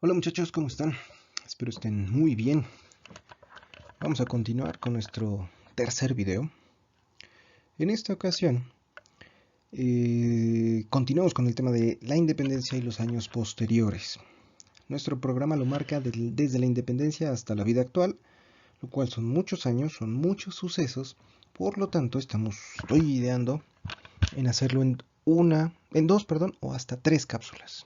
Hola muchachos, ¿cómo están? Espero estén muy bien. Vamos a continuar con nuestro tercer video. En esta ocasión, continuamos con el tema de la independencia y los años posteriores. Nuestro programa lo marca desde la independencia hasta la vida actual, lo cual son muchos años, son muchos sucesos. Por lo tanto, estoy ideando en hacerlo en dos, o hasta tres cápsulas.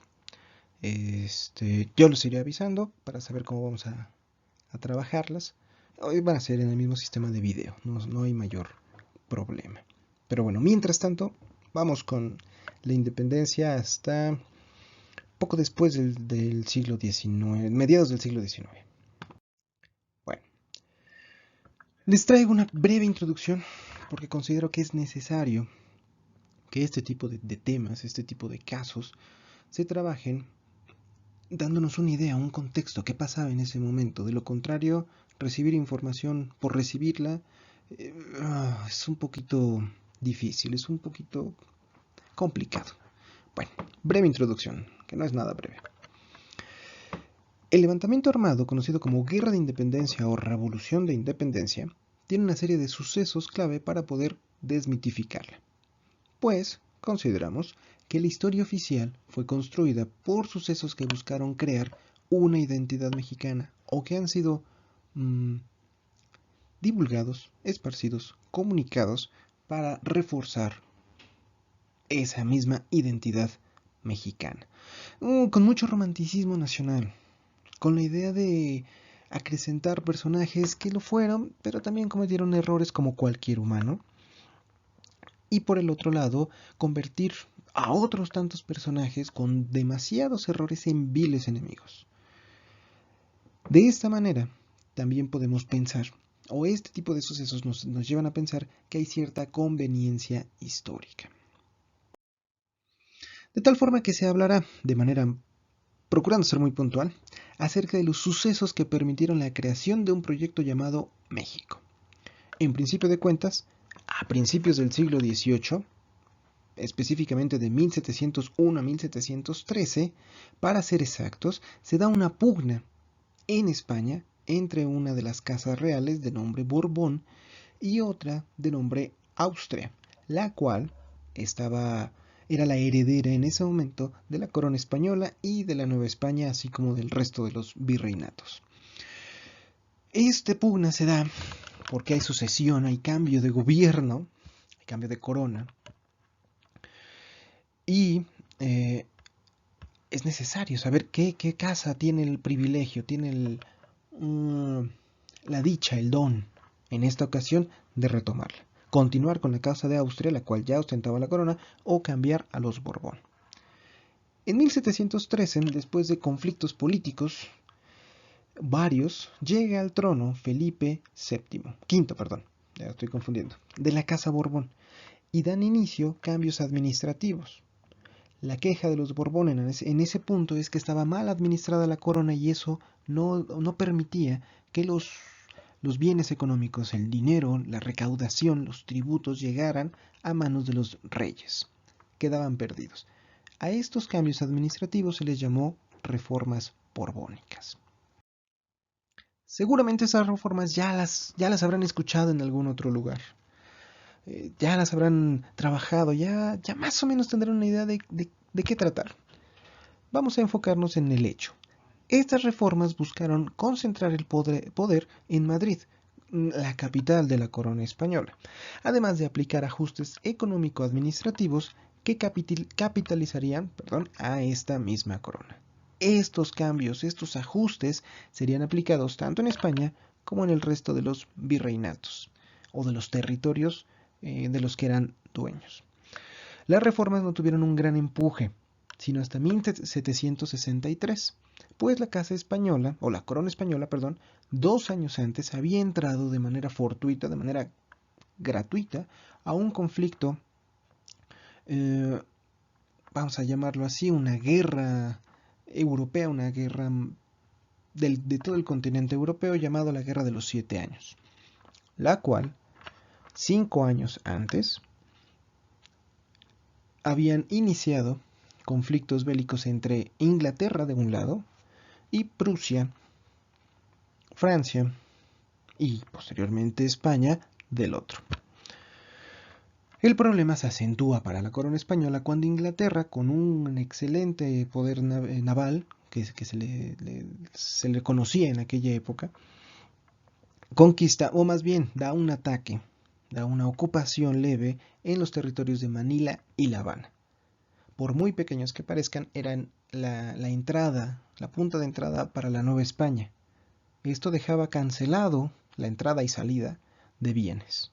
Yo los iré avisando para saber cómo vamos a trabajarlas. Hoy van a ser en el mismo sistema de video, no hay mayor problema. Pero bueno, mientras tanto, vamos con la independencia hasta poco después del siglo XIX, mediados del siglo XIX. Bueno, les traigo una breve introducción porque considero que es necesario que este tipo de temas, este tipo de casos, se trabajen dándonos una idea, un contexto, qué pasaba en ese momento. De lo contrario, recibir información por recibirla es un poquito difícil, es un poquito complicado. Bueno, breve introducción, que no es nada breve. El levantamiento armado, conocido como Guerra de Independencia o Revolución de Independencia, tiene una serie de sucesos clave para poder desmitificarla. Pues consideramos que la historia oficial fue construida por sucesos que buscaron crear una identidad mexicana o que han sido divulgados, esparcidos, comunicados para reforzar esa misma identidad mexicana. Con mucho romanticismo nacional, con la idea de acrecentar personajes que lo fueron, pero también cometieron errores como cualquier humano. Y por el otro lado, convertir a otros tantos personajes con demasiados errores en viles enemigos. De esta manera, también podemos pensar, o este tipo de sucesos nos llevan a pensar que hay cierta conveniencia histórica. De tal forma que se hablará de manera, procurando ser muy puntual, acerca de los sucesos que permitieron la creación de un proyecto llamado México. En principio de cuentas, a principios del siglo XVIII, específicamente de 1701 a 1713, para ser exactos, se da una pugna en España entre una de las casas reales de nombre Borbón y otra de nombre Austria, la cual era la heredera en ese momento de la corona española y de la Nueva España, así como del resto de los virreinatos. Este pugna se da porque hay sucesión, hay cambio de gobierno, hay cambio de corona, y es necesario saber qué casa tiene el privilegio, tiene la dicha, el don, en esta ocasión, de retomarla. Continuar con la casa de Austria, la cual ya ostentaba la corona, o cambiar a los Borbón. En 1713, después de conflictos políticos varios, llega al trono Felipe V, ya estoy confundiendo, de la casa Borbón, y dan inicio cambios administrativos. La queja de los Borbones en ese punto es que estaba mal administrada la corona y eso no permitía que los bienes económicos, el dinero, la recaudación, los tributos llegaran a manos de los reyes. Quedaban perdidos. A estos cambios administrativos se les llamó reformas borbónicas. Seguramente esas reformas ya las habrán escuchado en algún otro lugar. Ya las habrán trabajado, ya más o menos tendrán una idea de qué tratar. Vamos a enfocarnos en el hecho. Estas reformas buscaron concentrar el poder en Madrid, la capital de la corona española, además de aplicar ajustes económico-administrativos que capitalizarían a esta misma corona. Estos cambios, estos ajustes serían aplicados tanto en España como en el resto de los virreinatos o de los territorios de los que eran dueños. Las reformas no tuvieron un gran empuje, sino hasta 1763, pues la Casa Española, o la Corona Española, 2 años antes había entrado de manera fortuita, de manera gratuita, a un conflicto, vamos a llamarlo así, una guerra europea, una guerra de todo el continente europeo llamado la Guerra de los 7 Años, la cual, 5 años antes, habían iniciado conflictos bélicos entre Inglaterra de un lado y Prusia, Francia y posteriormente España del otro. El problema se acentúa para la corona española cuando Inglaterra, con un excelente poder naval que se le conocía en aquella época, conquista, o más bien da un ataque, da una ocupación leve en los territorios de Manila y La Habana. Por muy pequeños que parezcan, eran la entrada, la punta de entrada para la Nueva España. Esto dejaba cancelado la entrada y salida de bienes.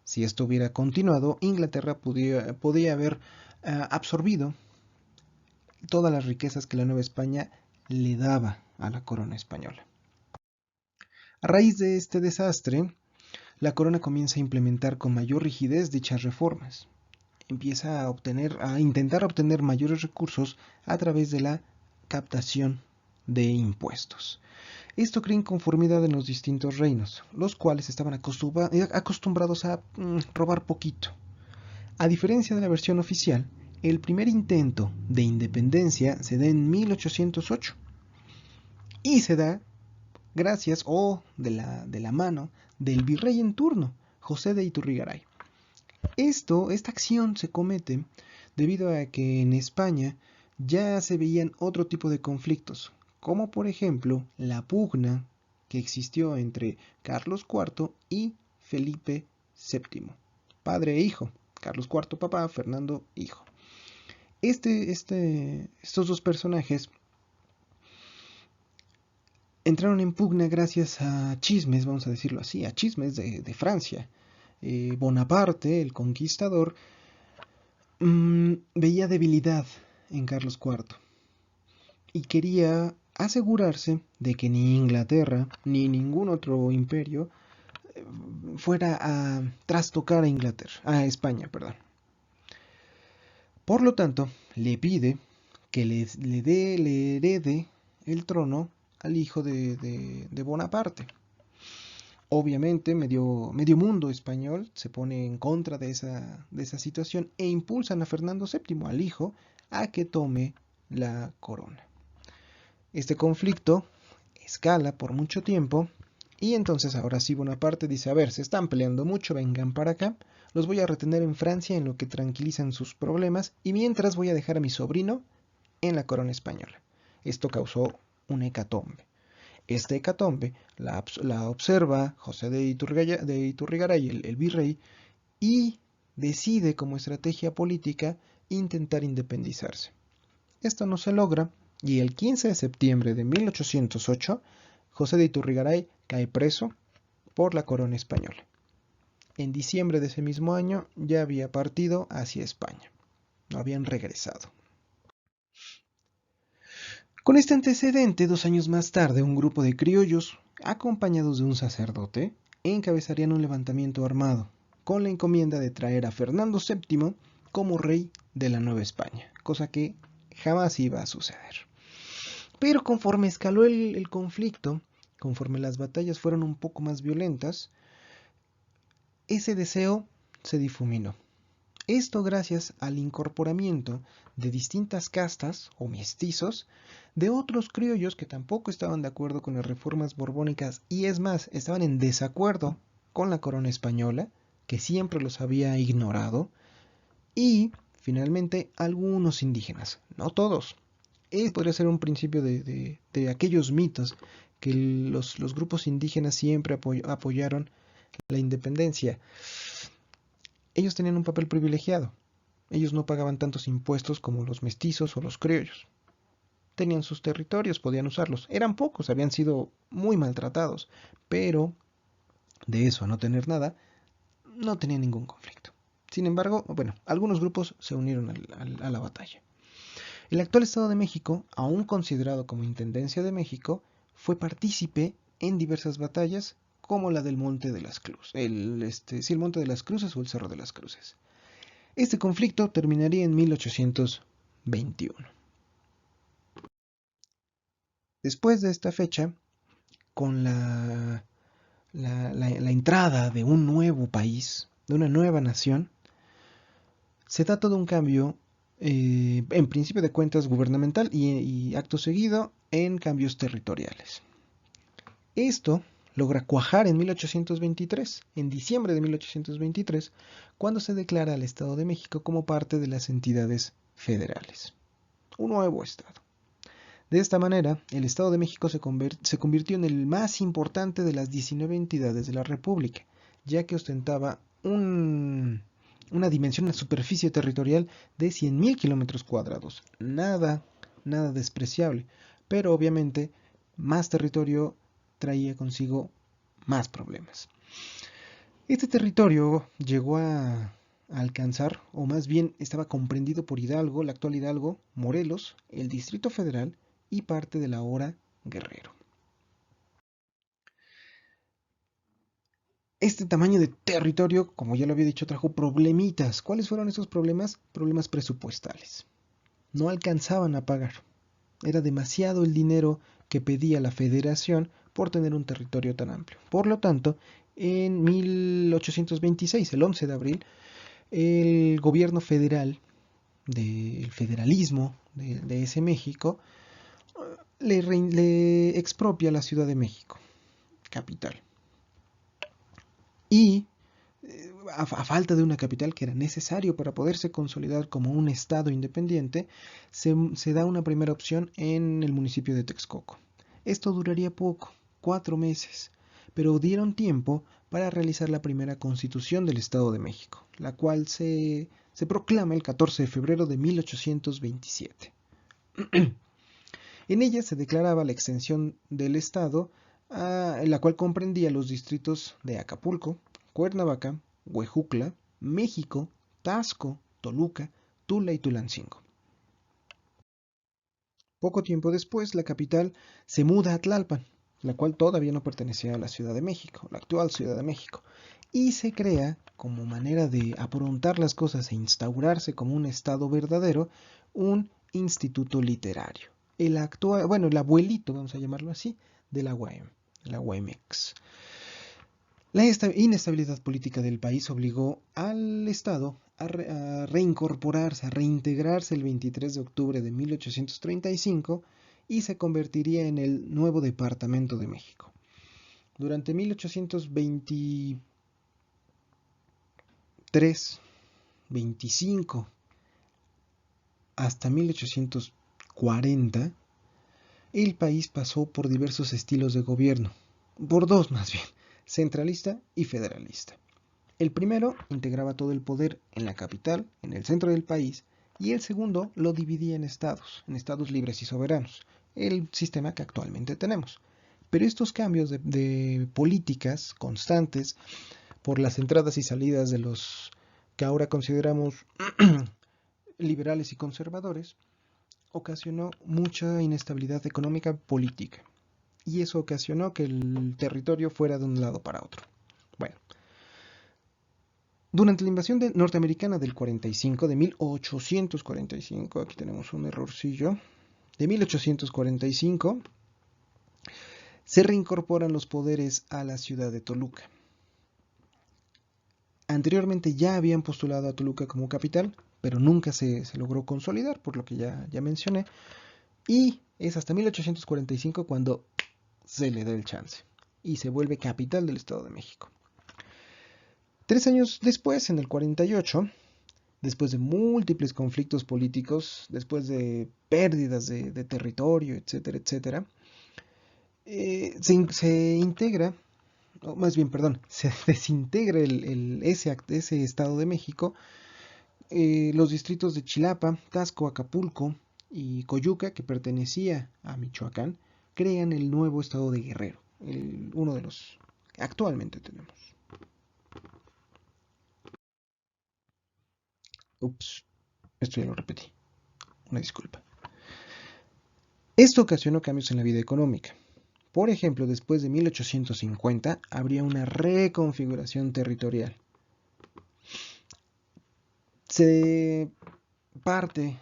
Si esto hubiera continuado, Inglaterra podía haber absorbido todas las riquezas que la Nueva España le daba a la corona española. A raíz de este desastre, la corona comienza a implementar con mayor rigidez dichas reformas. Empieza a intentar obtener mayores recursos a través de la captación de impuestos. Esto crea inconformidad en los distintos reinos, los cuales estaban acostumbrados a robar poquito. A diferencia de la versión oficial, el primer intento de independencia se da en 1808 y se da gracias de la mano del virrey en turno, José de Iturrigaray. Esta acción se comete debido a que en España ya se veían otro tipo de conflictos, como por ejemplo la pugna que existió entre Carlos IV y Felipe VII, padre e hijo. Carlos IV papá, Fernando hijo. Estos dos personajes entraron en pugna gracias a chismes, vamos a decirlo así, a chismes de Francia. Bonaparte, el conquistador, veía debilidad en Carlos IV y quería asegurarse de que ni Inglaterra ni ningún otro imperio fuera a trastocar a España, perdón. Por lo tanto, le pide que le herede el trono al hijo de Bonaparte. Obviamente, medio mundo español se pone en contra de esa situación e impulsan a Fernando VII, al hijo, a que tome la corona. Este conflicto escala por mucho tiempo y entonces ahora sí Bonaparte dice, a ver, se están peleando mucho, vengan para acá, los voy a retener en Francia en lo que tranquilizan sus problemas y mientras voy a dejar a mi sobrino en la corona española. Esto causó una hecatombe. Esta hecatombe la observa José de Iturrigaray, el virrey, y decide como estrategia política intentar independizarse. Esto no se logra y el 15 de septiembre de 1808 José de Iturrigaray cae preso por la corona española. En diciembre de ese mismo año ya había partido hacia España. No habían regresado. Con este antecedente, 2 años más tarde, un grupo de criollos, acompañados de un sacerdote, encabezarían un levantamiento armado, con la encomienda de traer a Fernando VII como rey de la Nueva España, cosa que jamás iba a suceder. Pero conforme escaló el conflicto, conforme las batallas fueron un poco más violentas, ese deseo se difuminó. Esto gracias al incorporamiento de distintas castas o mestizos de otros criollos que tampoco estaban de acuerdo con las reformas borbónicas y es más, estaban en desacuerdo con la corona española, que siempre los había ignorado, y finalmente algunos indígenas, no todos. Podría ser un principio de aquellos mitos que los grupos indígenas siempre apoyaron la independencia. Ellos tenían un papel privilegiado. Ellos no pagaban tantos impuestos como los mestizos o los criollos. Tenían sus territorios, podían usarlos. Eran pocos, habían sido muy maltratados, pero de eso a no tener nada, no tenían ningún conflicto. Sin embargo, bueno, algunos grupos se unieron a la batalla. El actual Estado de México, aún considerado como Intendencia de México, fue partícipe en diversas batallas como la del Monte de las Cruces, el Monte de las Cruces o el Cerro de las Cruces. Este conflicto terminaría en 1821. Después de esta fecha, con la entrada de un nuevo país, de una nueva nación, se da todo un cambio, en principio de cuentas gubernamental y acto seguido en cambios territoriales. Esto logra cuajar en 1823, en diciembre de 1823, cuando se declara al Estado de México como parte de las entidades federales. Un nuevo Estado. De esta manera, el Estado de México se convirtió en el más importante de las 19 entidades de la República, ya que ostentaba una dimensión, una superficie territorial de 100.000 kilómetros cuadrados. Nada despreciable, pero obviamente más territorio traía consigo más problemas. Este territorio llegó a alcanzar, o más bien estaba comprendido por Hidalgo, la actual Hidalgo, Morelos, el Distrito Federal y parte de la ahora Guerrero. Este tamaño de territorio, como ya lo había dicho, trajo problemitas. ¿Cuáles fueron esos problemas? Problemas presupuestales. No alcanzaban a pagar. Era demasiado el dinero que pedía la federación por tener un territorio tan amplio. Por lo tanto, en 1826, el 11 de abril, el gobierno federal, del federalismo de ese México, le expropia la Ciudad de México, capital. Y a falta de una capital que era necesario para poderse consolidar como un estado independiente, se da una primera opción en el municipio de Texcoco. Esto duraría poco, 4 meses, pero dieron tiempo para realizar la primera constitución del Estado de México, la cual se proclama el 14 de febrero de 1827. En ella se declaraba la extensión del Estado, la cual comprendía los distritos de Acapulco, Cuernavaca, Huejutla, México, Taxco, Toluca, Tula y Tulancingo. Poco tiempo después, la capital se muda a Tlalpan, la cual todavía no pertenecía a la Ciudad de México, la actual Ciudad de México, y se crea, como manera de aprontar las cosas e instaurarse como un estado verdadero, un instituto literario. El actual, bueno, el abuelito, vamos a llamarlo así, de la UAM, la UAMX. La inestabilidad política del país obligó al Estado a reincorporarse, a reintegrarse el 23 de octubre de 1835 y se convertiría en el nuevo Departamento de México. Durante 1823, 25 hasta 1840, el país pasó por diversos estilos de gobierno, por dos más bien, centralista y federalista. El primero integraba todo el poder en la capital, en el centro del país, y el segundo lo dividía en estados libres y soberanos, el sistema que actualmente tenemos. Pero estos cambios de políticas constantes por las entradas y salidas de los que ahora consideramos liberales y conservadores, ocasionó mucha inestabilidad económica política. Y eso ocasionó que el territorio fuera de un lado para otro. Bueno, durante la invasión norteamericana del 45, de 1845, aquí tenemos un errorcillo, de 1845, se reincorporan los poderes a la ciudad de Toluca. Anteriormente ya habían postulado a Toluca como capital, pero nunca se logró consolidar, por lo que ya mencioné, y es hasta 1845 cuando se le da el chance y se vuelve capital del Estado de México. 3 años después, en el 48, después de múltiples conflictos políticos, después de pérdidas de territorio, etcétera, etcétera, se integra, o más bien, perdón, se desintegra ese Estado de México, los distritos de Chilapa, Taxco, Acapulco y Coyuca, que pertenecía a Michoacán, crean el nuevo Estado de Guerrero, uno de los que actualmente tenemos. Ups, esto ya lo repetí, una disculpa. Esto ocasionó cambios en la vida económica. Por ejemplo, después de 1850 habría una reconfiguración territorial. Se parte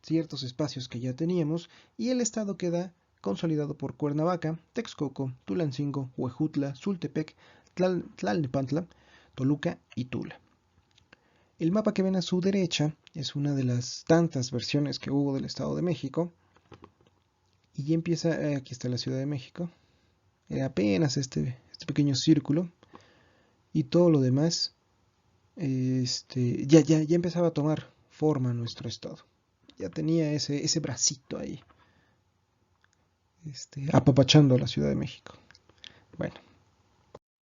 ciertos espacios que ya teníamos y el estado queda consolidado por Cuernavaca, Texcoco, Tulancingo, Huejutla, Sultepec, Tlalnepantla, Toluca y Tula. El mapa que ven a su derecha es una de las tantas versiones que hubo del Estado de México y ya empieza, aquí está la Ciudad de México, apenas este pequeño círculo, y todo lo demás, ya empezaba a tomar forma nuestro estado. Ya tenía ese bracito ahí, apapachando a la Ciudad de México. Bueno,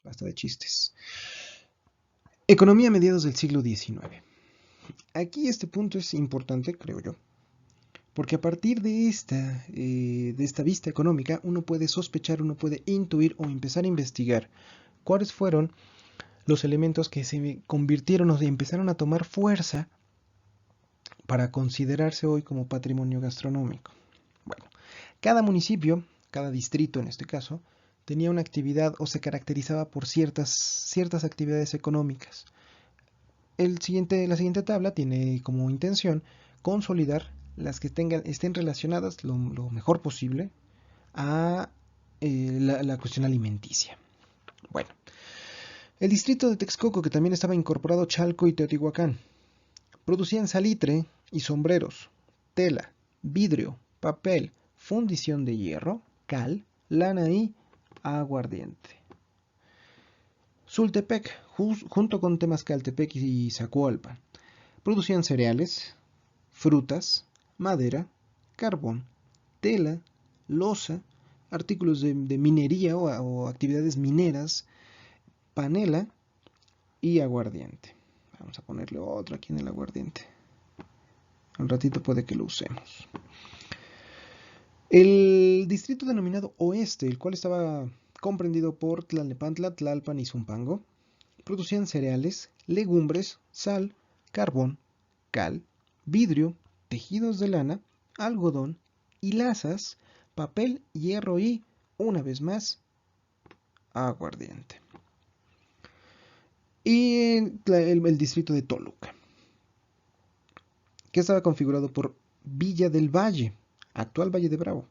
basta de chistes. Economía a mediados del siglo XIX. Aquí este punto es importante, creo yo, porque a partir de esta vista económica uno puede sospechar, uno puede intuir o empezar a investigar cuáles fueron los elementos que se convirtieron o empezaron a tomar fuerza para considerarse hoy como patrimonio gastronómico. Bueno, cada municipio, cada distrito en este caso, tenía una actividad o se caracterizaba por ciertas actividades económicas. La siguiente tabla tiene como intención consolidar las que estén relacionadas lo mejor posible a la cuestión alimenticia. Bueno, el distrito de Texcoco, que también estaba incorporado Chalco y Teotihuacán, producían salitre y sombreros, tela, vidrio, papel, fundición de hierro, cal, lana y aguardiente. Sultepec, junto con Temazcaltepec y Zacualpa, producían cereales, frutas, madera, carbón, tela, loza, artículos de minería o actividades mineras, panela y aguardiente. Vamos a ponerle otro aquí en el aguardiente. Un ratito puede que lo usemos. El distrito denominado Oeste, el cual estaba comprendido por Tlalnepantla, Tlalpan y Zumpango, producían cereales, legumbres, sal, carbón, cal, vidrio, tejidos de lana, algodón, hilazas, papel, hierro y, una vez más, aguardiente. Y el distrito de Toluca, que estaba configurado por Villa del Valle, actual Valle de Bravo,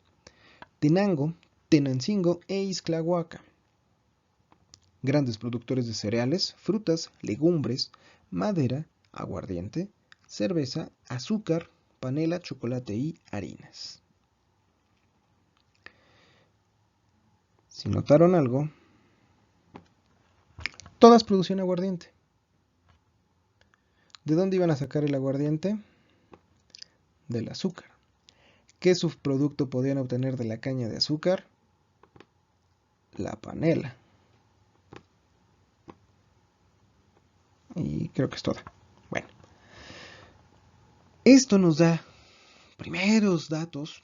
Tenango, Tenancingo e Ixtlahuaca. Grandes productores de cereales, frutas, legumbres, madera, aguardiente, cerveza, azúcar, panela, chocolate y harinas. Si notaron algo, todas producían aguardiente. ¿De dónde iban a sacar el aguardiente? Del azúcar. ¿Qué subproducto podían obtener de la caña de azúcar? La panela. Y creo que es toda. Bueno, esto nos da primeros datos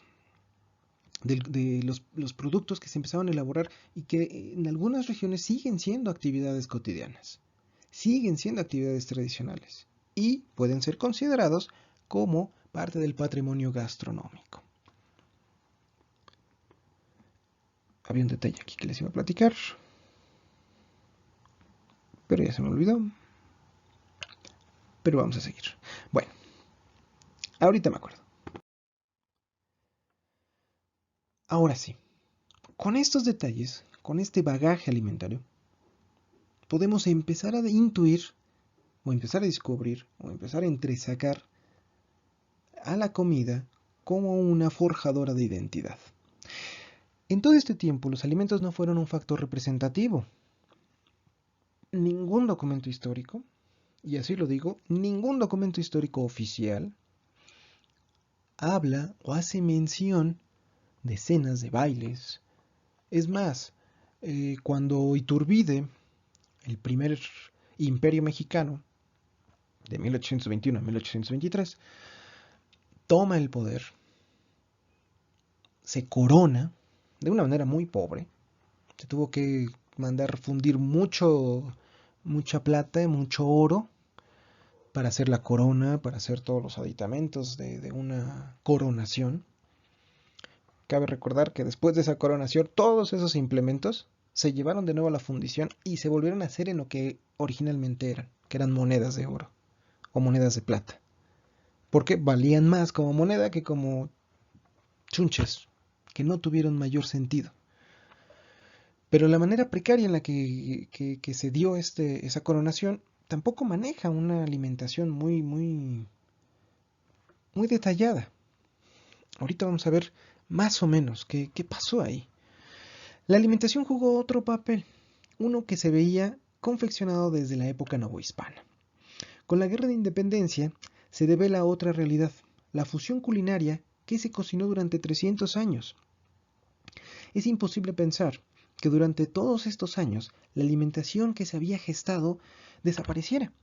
de los productos que se empezaron a elaborar y que en algunas regiones siguen siendo actividades cotidianas, siguen siendo actividades tradicionales y pueden ser considerados como parte del patrimonio gastronómico. Había un detalle aquí que les iba a platicar, pero ya se me olvidó. Pero vamos a seguir. Bueno, ahorita me acuerdo. Ahora sí, con estos detalles, con este bagaje alimentario, podemos empezar a intuir, o empezar a descubrir, o empezar a entresacar a la comida como una forjadora de identidad. En todo este tiempo, los alimentos no fueron un factor representativo. Ningún documento histórico, y así lo digo, ningún documento histórico oficial habla o hace mención de escenas de bailes. Es más, cuando Iturbide, el primer imperio mexicano, de 1821 a 1823, toma el poder, se corona de una manera muy pobre, se tuvo que mandar fundir mucha plata, mucho oro, para hacer la corona, para hacer todos los aditamentos de una coronación. Cabe recordar que después de esa coronación, todos esos implementos se llevaron de nuevo a la fundición y se volvieron a hacer en lo que originalmente eran, que eran monedas de oro o monedas de plata. Porque valían más como moneda que como chunches, que no tuvieron mayor sentido. Pero la manera precaria en la que se dio esa coronación tampoco maneja una alimentación muy detallada. Ahorita vamos a ver Más o menos, ¿qué pasó ahí? La alimentación jugó otro papel, uno que se veía confeccionado desde la época novohispana. Con la Guerra de Independencia se devela otra realidad, la fusión culinaria que se cocinó durante 300 años. Es imposible pensar que durante todos estos años la alimentación que se había gestado desapareciera.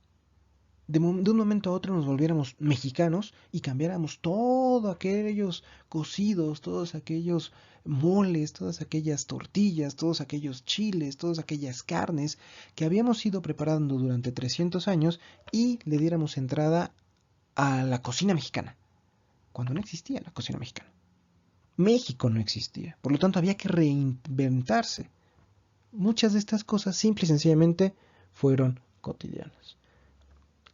De un momento a otro nos volviéramos mexicanos y cambiáramos todos aquellos cocidos, todos aquellos moles, todas aquellas tortillas, todos aquellos chiles, todas aquellas carnes que habíamos ido preparando durante 300 años y le diéramos entrada a la cocina mexicana, cuando no existía la cocina mexicana. México no existía, por lo tanto había que reinventarse. Muchas de estas cosas simple y sencillamente fueron cotidianas.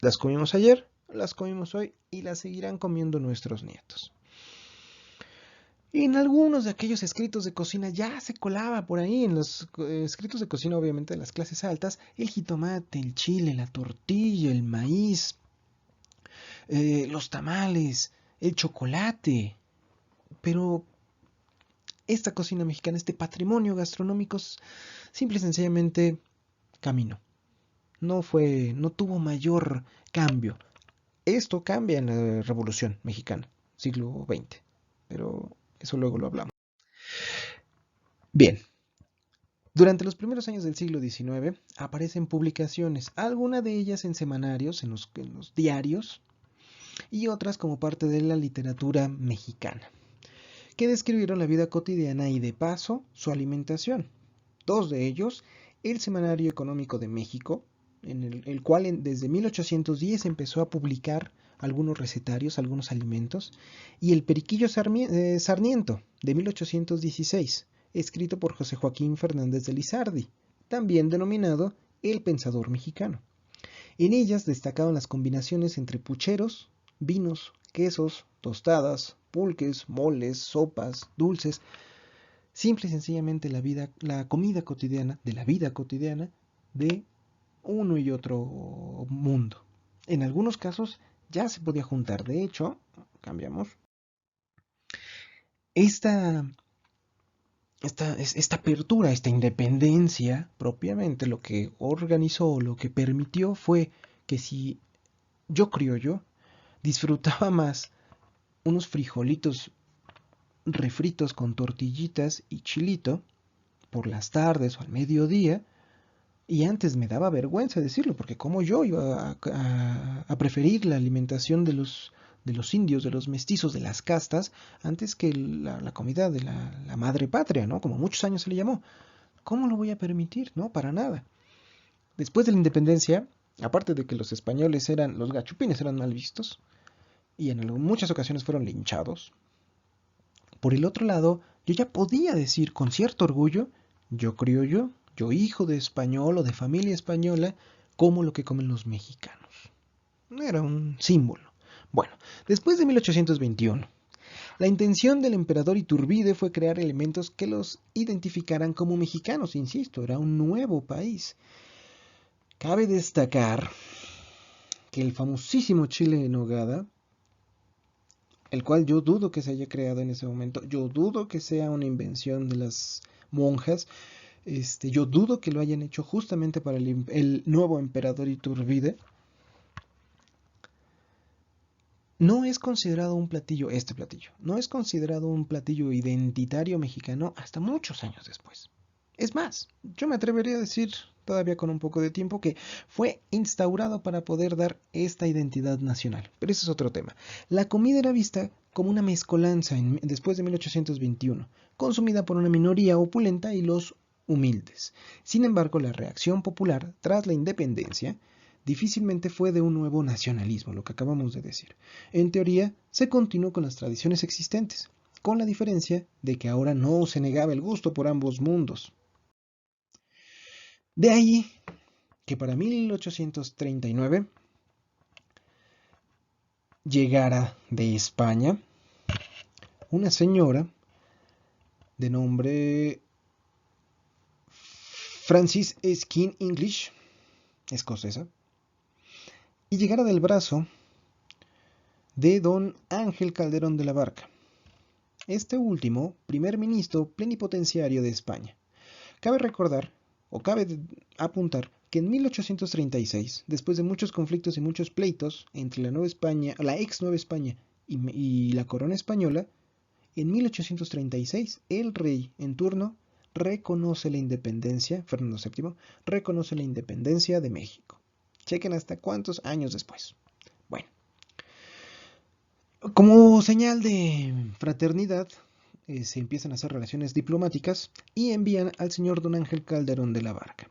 Las comimos ayer, las comimos hoy y las seguirán comiendo nuestros nietos. Y en algunos de aquellos escritos de cocina ya se colaba por ahí, en los escritos de cocina obviamente de las clases altas, el jitomate, el chile, la tortilla, el maíz, los tamales, el chocolate. Pero esta cocina mexicana, este patrimonio gastronómico, simple y sencillamente caminó. No tuvo mayor cambio. Esto cambia en la Revolución Mexicana, siglo XX, pero eso luego lo hablamos. Bien, durante los primeros años del siglo XIX aparecen publicaciones, algunas de ellas en semanarios, en los diarios, y otras como parte de la literatura mexicana, que describieron la vida cotidiana y de paso su alimentación. Dos de ellos, el Semanario Económico de México, en el cual desde 1810 empezó a publicar algunos recetarios, algunos alimentos, y el Periquillo Sarniento, de 1816, escrito por José Joaquín Fernández de Lizardi, también denominado El Pensador Mexicano. En ellas destacaban las combinaciones entre pucheros, vinos, quesos, tostadas, pulques, moles, sopas, dulces, simple y sencillamente la comida cotidiana, de la vida cotidiana de uno y otro mundo. En algunos casos ya se podía juntar. De hecho, cambiamos. Esta, esta apertura, esta independencia, propiamente lo que organizó, lo que permitió fue que si yo criollo disfrutaba más unos frijolitos refritos con tortillitas y chilito por las tardes o al mediodía, y antes me daba vergüenza decirlo, porque como yo iba a preferir la alimentación de los indios, de los mestizos, de las castas, antes que la comida de la madre patria, ¿no? Como muchos años se le llamó. ¿Cómo lo voy a permitir? No, para nada. Después de la independencia, aparte de que los gachupines eran mal vistos, y en muchas ocasiones fueron linchados, por el otro lado, yo ya podía decir con cierto orgullo, yo criollo, yo hijo de español o de familia española, como lo que comen los mexicanos. Era un símbolo. Bueno, después de 1821, la intención del emperador Iturbide fue crear elementos que los identificaran como mexicanos, insisto, era un nuevo país. Cabe destacar que el famosísimo chile en nogada, el cual yo dudo que se haya creado en ese momento, yo dudo que sea una invención de las monjas, yo dudo que lo hayan hecho justamente para el nuevo emperador Iturbide. No es considerado un platillo, no es considerado un platillo identitario mexicano hasta muchos años después. Es más, yo me atrevería a decir, todavía con un poco de tiempo, que fue instaurado para poder dar esta identidad nacional. Pero ese es otro tema. La comida era vista como una mezcolanza después de 1821, consumida por una minoría opulenta y los humildes. Sin embargo, la reacción popular tras la independencia difícilmente fue de un nuevo nacionalismo, lo que acabamos de decir. En teoría, se continuó con las tradiciones existentes, con la diferencia de que ahora no se negaba el gusto por ambos mundos. De ahí que para 1839 llegara de España una señora de nombre Francis Skin English, escocesa, y llegara del brazo de don Ángel Calderón de la Barca, este último primer ministro plenipotenciario de España. Cabe recordar, o cabe apuntar, que en 1836, después de muchos conflictos y muchos pleitos entre la Nueva España, la ex Nueva España y la corona española, en 1836 el rey en turno reconoce la independencia, Fernando VII, reconoce la independencia de México. Chequen hasta cuántos años después. Bueno, como señal de fraternidad, se empiezan a hacer relaciones diplomáticas y envían al señor Don Ángel Calderón de la Barca.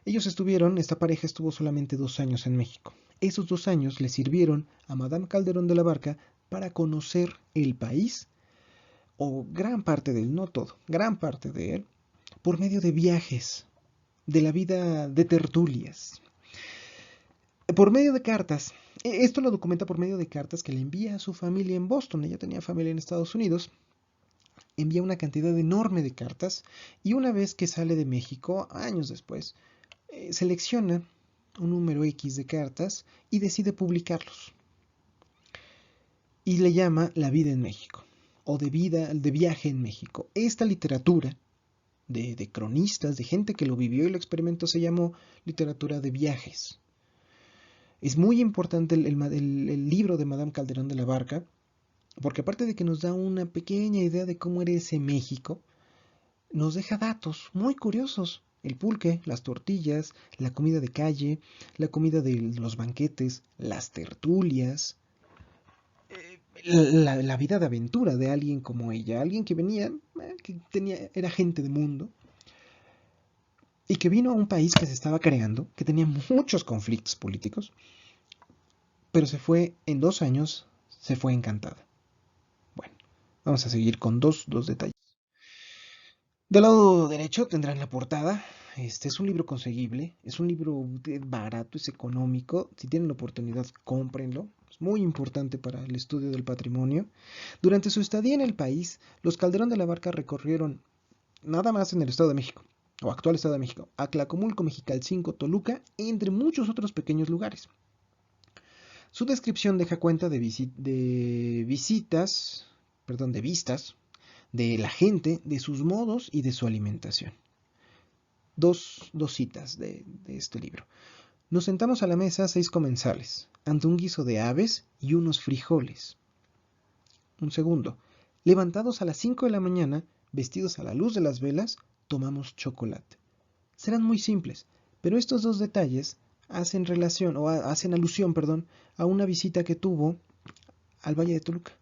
Esta pareja estuvo solamente 2 años en México. Esos 2 años le sirvieron a Madame Calderón de la Barca para conocer el país, o gran parte de él, no todo, gran parte de él, por medio de viajes, de la vida de tertulias, por medio de cartas. Esto lo documenta por medio de cartas que le envía a su familia en Boston. Ella tenía familia en Estados Unidos. Envía una cantidad enorme de cartas y una vez que sale de México, años después, selecciona un número X de cartas y decide publicarlos. Y le llama La vida en México, o de viaje en México. Esta literatura de cronistas, de gente que lo vivió y lo experimentó, se llamó literatura de viajes. Es muy importante el libro de Madame Calderón de la Barca, porque aparte de que nos da una pequeña idea de cómo era ese México, nos deja datos muy curiosos. El pulque, las tortillas, la comida de calle, la comida de los banquetes, las tertulias, la vida de aventura de alguien como ella, alguien que venía, era gente de mundo, y que vino a un país que se estaba creando, que tenía muchos conflictos políticos, pero se fue en 2 años, se fue encantada. Bueno, vamos a seguir con dos detalles. Del lado derecho tendrán la portada. Este es un libro conseguible, es un libro barato, es económico. Si tienen la oportunidad, cómprenlo. Es muy importante para el estudio del patrimonio. Durante su estadía en el país, los Calderón de la Barca recorrieron nada más en el Estado de México, o actual Estado de México, Atlacomulco, Mexicalcingo, Toluca, entre muchos otros pequeños lugares. Su descripción deja cuenta de vistas, de la gente, de sus modos y de su alimentación. Dos citas de este libro. Nos sentamos a la mesa 6 comensales, ante un guiso de aves y unos frijoles. Un segundo. Levantados a las 5 de la mañana, vestidos a la luz de las velas, tomamos chocolate. Serán muy simples, pero estos 2 detalles hacen alusión, a una visita que tuvo al Valle de Toluca.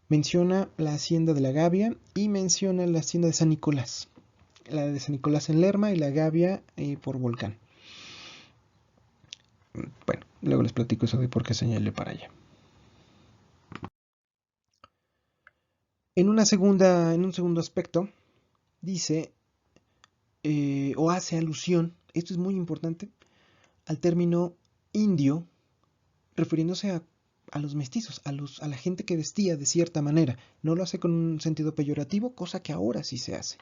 Menciona la hacienda de la Gavia y menciona la hacienda de San Nicolás. La de San Nicolás en Lerma y la Gavia por Volcán. Bueno, luego les platico eso de por qué señalé para allá. En un segundo aspecto, dice o hace alusión, esto es muy importante, al término indio, refiriéndose a los mestizos, a la gente que vestía de cierta manera. No lo hace con un sentido peyorativo, cosa que ahora sí se hace.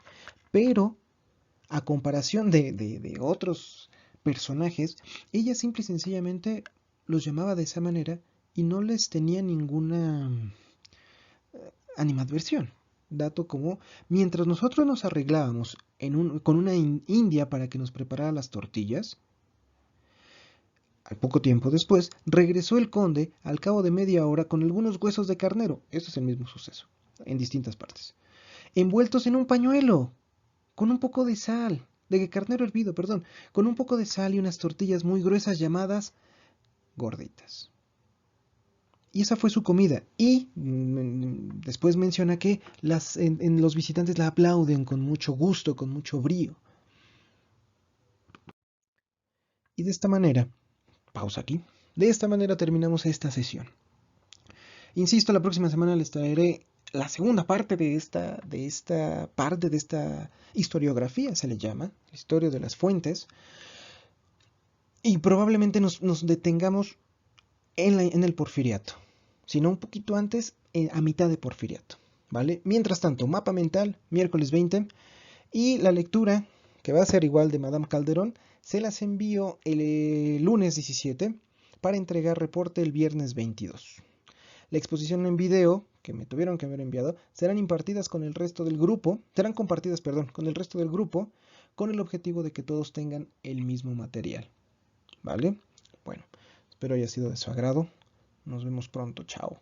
Pero, a comparación de otros personajes, ella simple y sencillamente los llamaba de esa manera y no les tenía ninguna animadversión. Dato como, mientras nosotros nos arreglábamos con una india para que nos preparara las tortillas, al poco tiempo después, regresó el conde al cabo de media hora con algunos huesos de carnero. Esto es el mismo suceso, en distintas partes. Envueltos en un pañuelo, con un poco de sal, de carnero hervido, perdón, con un poco de sal y unas tortillas muy gruesas llamadas gorditas. Y esa fue su comida. Y después menciona que los visitantes la aplauden con mucho gusto, con mucho brío. Y de esta manera, pausa aquí, de esta manera terminamos esta sesión. Insisto, la próxima semana les traeré la segunda parte de esta historiografía, se le llama, historia de las fuentes. Y probablemente nos detengamos en el Porfiriato, sino un poquito antes, a mitad de Porfiriato, ¿vale? Mientras tanto, mapa mental, miércoles 20, y la lectura, que va a ser igual de Madame Calderón, se las envío el lunes 17 para entregar reporte el viernes 22. La exposición en video que me tuvieron que haber enviado serán impartidas con el resto del grupo, serán compartidas, perdón, con el resto del grupo, con el objetivo de que todos tengan el mismo material. ¿Vale? Bueno, espero haya sido de su agrado. Nos vemos pronto. Chao.